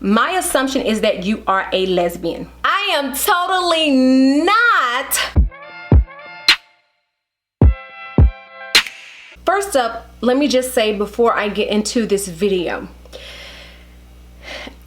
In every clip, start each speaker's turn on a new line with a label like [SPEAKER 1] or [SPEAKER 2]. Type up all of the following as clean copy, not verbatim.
[SPEAKER 1] My assumption is that you are a lesbian. I am totally not. First up, let me just say before I get into this video,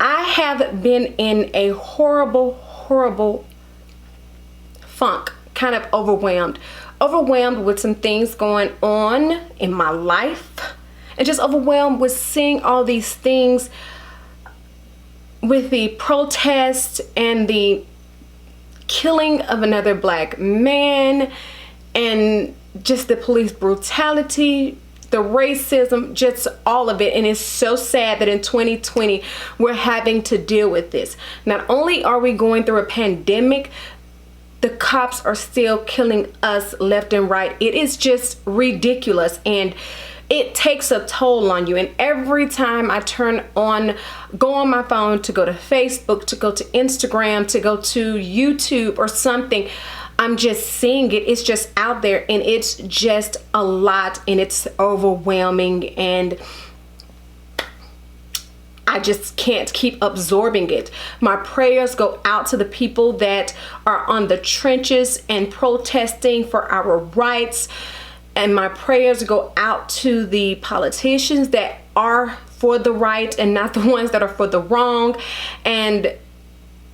[SPEAKER 1] I have been in a horrible funk, kind of overwhelmed with some things going on in my life, and just overwhelmed with seeing all these things with the protest and the killing of another black man, and just the police brutality, the racism, just all of it. And it's so sad that in 2020 we're having to deal with this. Not only are we going through a pandemic, the cops are still killing us left and right. It is just ridiculous, and it takes a toll on you. And every time I go on my phone to go to Facebook, to go to Instagram, to go to YouTube or something, I'm just seeing it. It's just out there, and it's just a lot, and it's overwhelming, and I just can't keep absorbing it. My prayers go out to the people that are on the trenches and protesting for our rights. And my prayers go out to the politicians that are for the right and not the ones that are for the wrong. And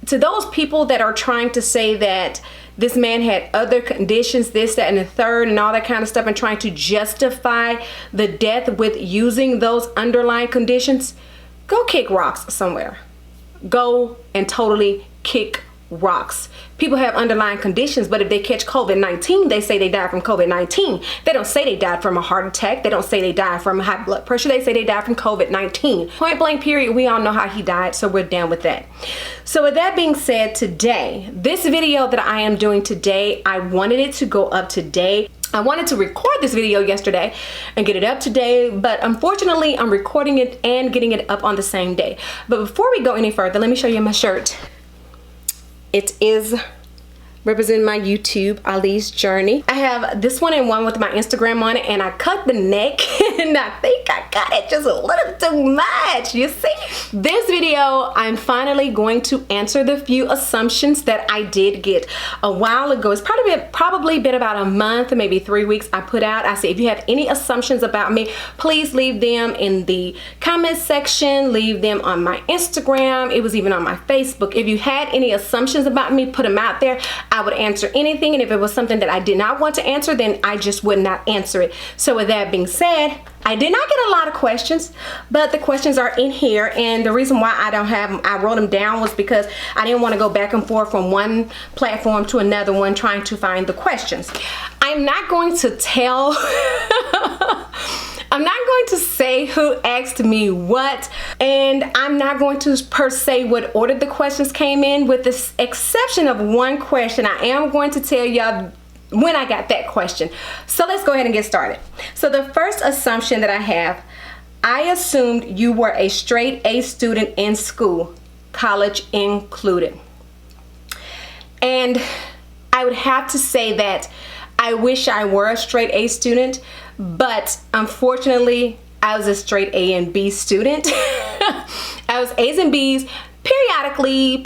[SPEAKER 1] to those people that are trying to say that this man had other conditions, this, that, and the third, and all that kind of stuff, and trying to justify the death with using those underlying conditions, go kick rocks somewhere. Go and totally kick rocks. People have underlying conditions, but if they catch COVID-19, they say they died from COVID-19. They don't say they died from a heart attack. They don't say they died from high blood pressure. They say they died from COVID-19. Point blank period. We all know how he died, so we're down with that. So with that being said, today, this video that I am doing today, I wanted it to go up today. I wanted to record this video yesterday and get it up today, but unfortunately I'm recording it and getting it up on the same day. But before we go any further, let me show you my shirt. It is representing my YouTube, Ali's Journey. I have this one and one with my Instagram on it, and I cut the neck and I think I got it just a little too much, you see? This video, I'm finally going to answer the few assumptions that I did get a while ago. It's probably been about a month, maybe 3 weeks. I put out, I said, if you have any assumptions about me, please leave them in the comment section, leave them on my Instagram. It was even on my Facebook. If you had any assumptions about me, put them out there. I would answer anything, and if it was something that I did not want to answer, then I just would not answer it. So with that being said, I did not get a lot of questions, but the questions are in here, and the reason why I wrote them down was because I didn't want to go back and forth from one platform to another one trying to find the questions. I'm not going to tell I'm not going to say who asked me what, and I'm not going to per se what order the questions came in, with the exception of one question. I am going to tell y'all when I got that question. So let's go ahead and get started. So the first assumption that I have, I assumed you were a straight A student in school, college included. And I would have to say that I wish I were a straight A student, but unfortunately I was a straight A and B student. I was A's and B's. Periodically,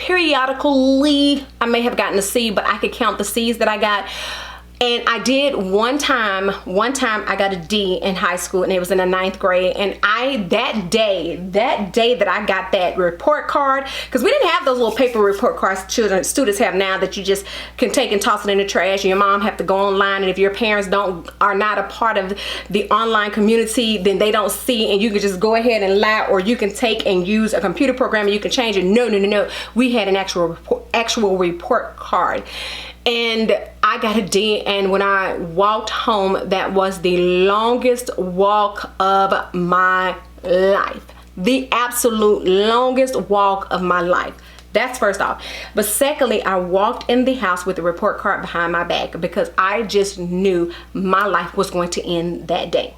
[SPEAKER 1] I may have gotten a C, but I could count the C's that I got. And I did one time I got a D in high school, and it was in the 9th grade. And that day that I got that report card, because we didn't have those little paper report cards students have now that you just can take and toss it in the trash, and your mom have to go online, and if your parents are not a part of the online community, then they don't see, and you can just go ahead and lie, or you can take and use a computer program and you can change it. No. We had an actual report card. And I got a D, and when I walked home, that was the longest walk of my life. The absolute longest walk of my life. That's first off. But secondly, I walked in the house with the report card behind my back because I just knew my life was going to end that day.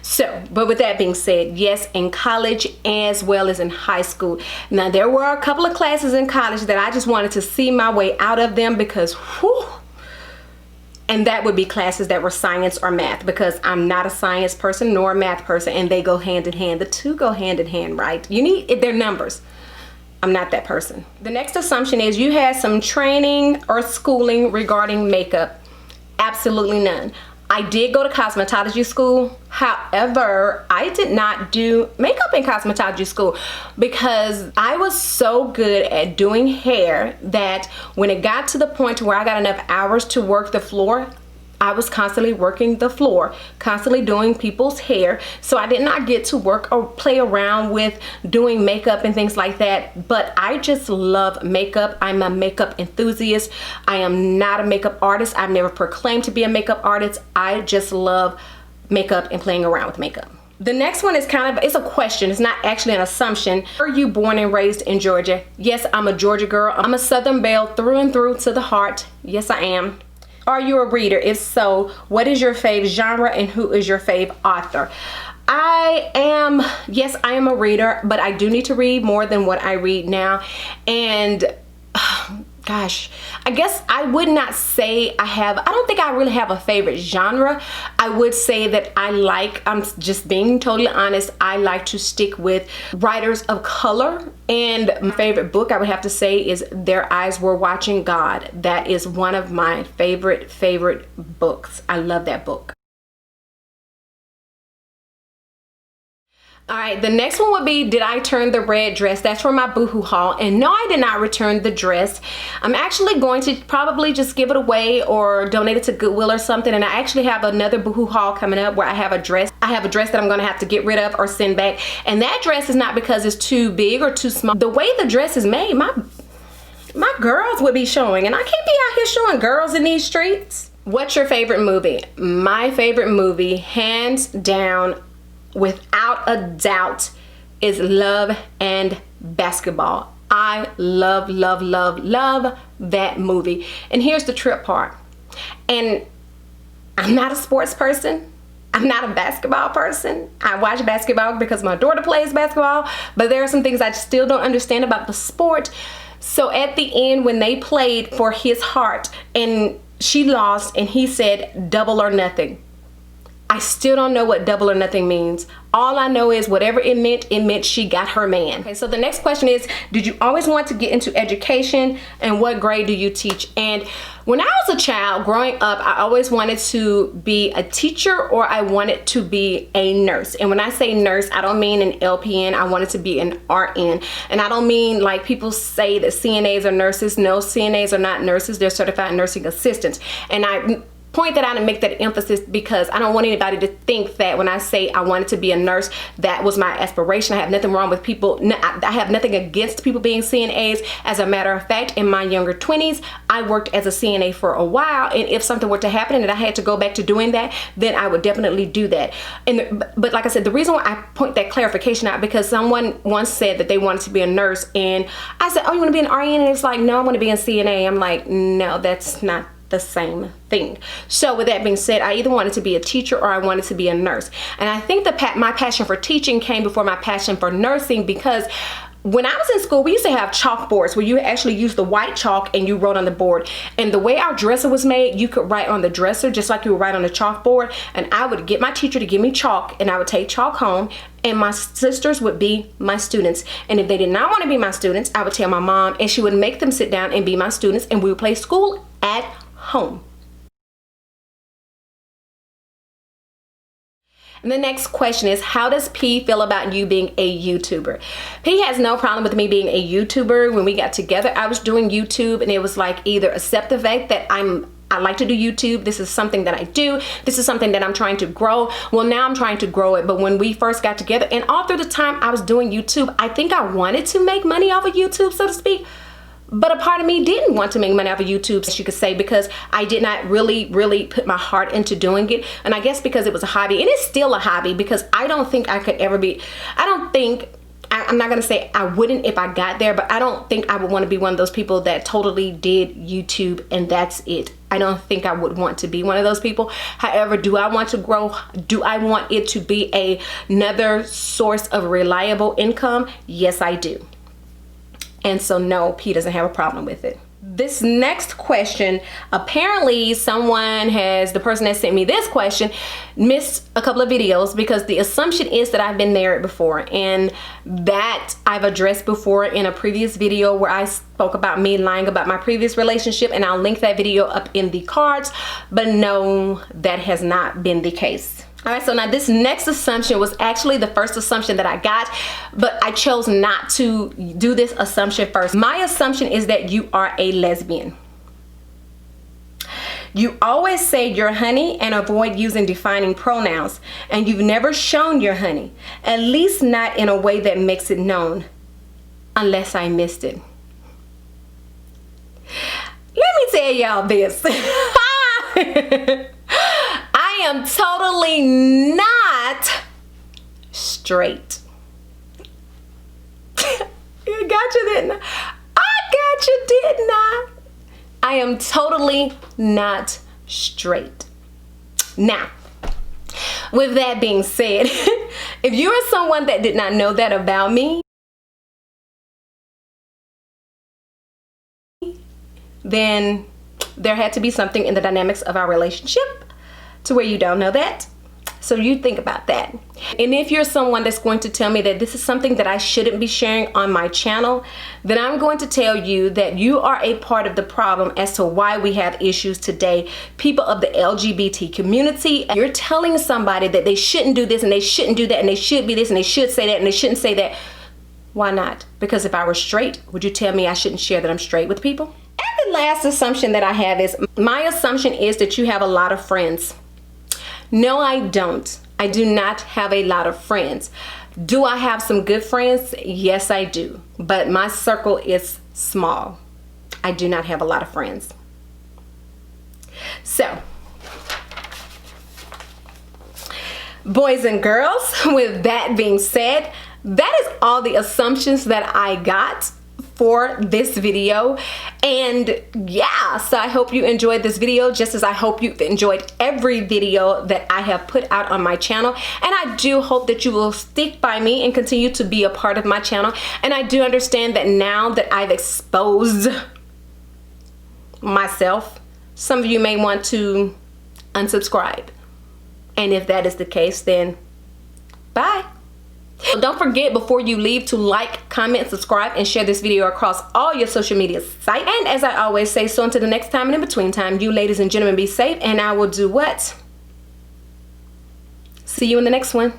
[SPEAKER 1] So, but with that being said, yes, in college as well as in high school. Now, there were a couple of classes in college that I just wanted to see my way out of them because, whew, and that would be classes that were science or math, because I'm not a science person nor a math person, and they go hand in hand. The two go hand in hand, right? You need, they're numbers. I'm not that person. The next assumption is you had some training or schooling regarding makeup. Absolutely none. I did go to cosmetology school. However, I did not do makeup in cosmetology school because I was so good at doing hair that when it got to the point where I got enough hours to work the floor, I was constantly working the floor, constantly doing people's hair. So I did not get to work or play around with doing makeup and things like that. But I just love makeup. I'm a makeup enthusiast. I am not a makeup artist. I've never proclaimed to be a makeup artist. I just love makeup and playing around with makeup. The next one is it's a question. It's not actually an assumption. Were you born and raised in Georgia? Yes, I'm a Georgia girl. I'm a Southern belle through and through to the heart. Yes, I am. Are you a reader? If so, what is your fave genre and who is your fave author? Yes, I am a reader, but I do need to read more than what I read now. And gosh, I guess I would not say I don't think I really have a favorite genre. I would say that I'm just being totally honest, I like to stick with writers of color. And my favorite book I would have to say is Their Eyes Were Watching God. That is one of my favorite books. I love that book. All right, the next one would be, did I turn the red dress? That's for my Boohoo haul. And no, I did not return the dress. I'm actually going to probably just give it away or donate it to Goodwill or something. And I actually have another Boohoo haul coming up where I have a dress. I have a dress that I'm gonna have to get rid of or send back. And that dress is not because it's too big or too small. The way the dress is made, my girls would be showing. And I can't be out here showing girls in these streets. What's your favorite movie? My favorite movie, hands down, without a doubt, is Love and Basketball. I love that movie. And here's the trip part. And I'm not a sports person. I'm not a basketball person. I watch basketball because my daughter plays basketball, but there are some things I still don't understand about the sport. So at the end, when they played for his heart and she lost and he said double or nothing, I still don't know what double or nothing means. All I know is whatever it meant she got her man. Okay, so the next question is, did you always want to get into education and what grade do you teach? And when I was a child growing up, I always wanted to be a teacher or I wanted to be a nurse. And when I say nurse, I don't mean an LPN. I wanted to be an RN. And I don't mean like people say that CNAs are nurses. No, CNAs are not nurses. They're certified nursing assistants. And I point that out and make that emphasis because I don't want anybody to think that when I say I wanted to be a nurse, that was my aspiration. I have nothing wrong with people. I have nothing against people being CNAs. As a matter of fact, in my younger 20s, I worked as a CNA for a while, and if something were to happen and I had to go back to doing that, then I would definitely do that. But like I said, the reason why I point that clarification out, because someone once said that they wanted to be a nurse, and I said, oh, you want to be an RN? And it's like, no, I want to be a CNA. I'm like, no, that's not the same thing. So with that being said, I either wanted to be a teacher or I wanted to be a nurse. And I think my passion for teaching came before my passion for nursing, because when I was in school, we used to have chalkboards where you actually use the white chalk and you wrote on the board. And the way our dresser was made, you could write on the dresser just like you would write on the chalkboard. And I would get my teacher to give me chalk and I would take chalk home, and my sisters would be my students. And if they did not want to be my students, I would tell my mom and she would make them sit down and be my students, and we would play school at home. And the next question is, how does P feel about you being a YouTuber? P has no problem with me being a YouTuber. When we got together, I was doing YouTube, and it was like, either accept the fact that I like to do YouTube. This is something that I do. This is something that I'm trying to grow. Well, now I'm trying to grow it. But when we first got together and all through the time I was doing YouTube, I think I wanted to make money off of YouTube, so to speak. But a part of me didn't want to make money off of YouTube, as you could say, because I did not really put my heart into doing it. And I guess because it was a hobby, and it's still a hobby, because I don't think I could ever be, I'm not going to say I wouldn't if I got there, but I don't think I would want to be one of those people that totally did YouTube and that's it. I don't think I would want to be one of those people. However, do I want to grow? Do I want it to be another source of reliable income? Yes, I do. And so no, P doesn't have a problem with it. This next question, apparently the person that sent me this question missed a couple of videos, because the assumption is that I've been married before, and that I've addressed before in a previous video where I spoke about me lying about my previous relationship, and I'll link that video up in the cards. But no, that has not been the case. All right, so now this next assumption was actually the first assumption that I got, but I chose not to do this assumption first. My assumption is that you are a lesbian. You always say you're honey and avoid using defining pronouns, and you've never shown you're honey, at least not in a way that makes it known, unless I missed it. Let me tell y'all this. I am totally not straight. I got you, didn't I? I got you, didn't I? I am totally not straight. Now, with that being said, if you are someone that did not know that about me, then there had to be something in the dynamics of our relationship to where you don't know that. So you think about that. And if you're someone that's going to tell me that this is something that I shouldn't be sharing on my channel, then I'm going to tell you that you are a part of the problem as to why we have issues today. People of the LGBT community, you're telling somebody that they shouldn't do this and they shouldn't do that and they should be this and they should say that and they shouldn't say that. Why not? Because if I were straight, would you tell me I shouldn't share that I'm straight with people? And the last assumption that I have is, my assumption is that you have a lot of friends. No, I don't. I do not have a lot of friends. Do I have some good friends? Yes, I do. But my circle is small. I do not have a lot of friends. So, boys and girls, with that being said, that is all the assumptions that I got for this video. And yeah, so I hope you enjoyed this video just as I hope you've enjoyed every video that I have put out on my channel. And I do hope that you will stick by me and continue to be a part of my channel. And I do understand that now that I've exposed myself, some of you may want to unsubscribe. And if that is the case, then bye. Don't forget before you leave to like, comment, subscribe, and share this video across all your social media sites. And as I always say, so until the next time and in between time, you ladies and gentlemen be safe, and I will do what? See you in the next one.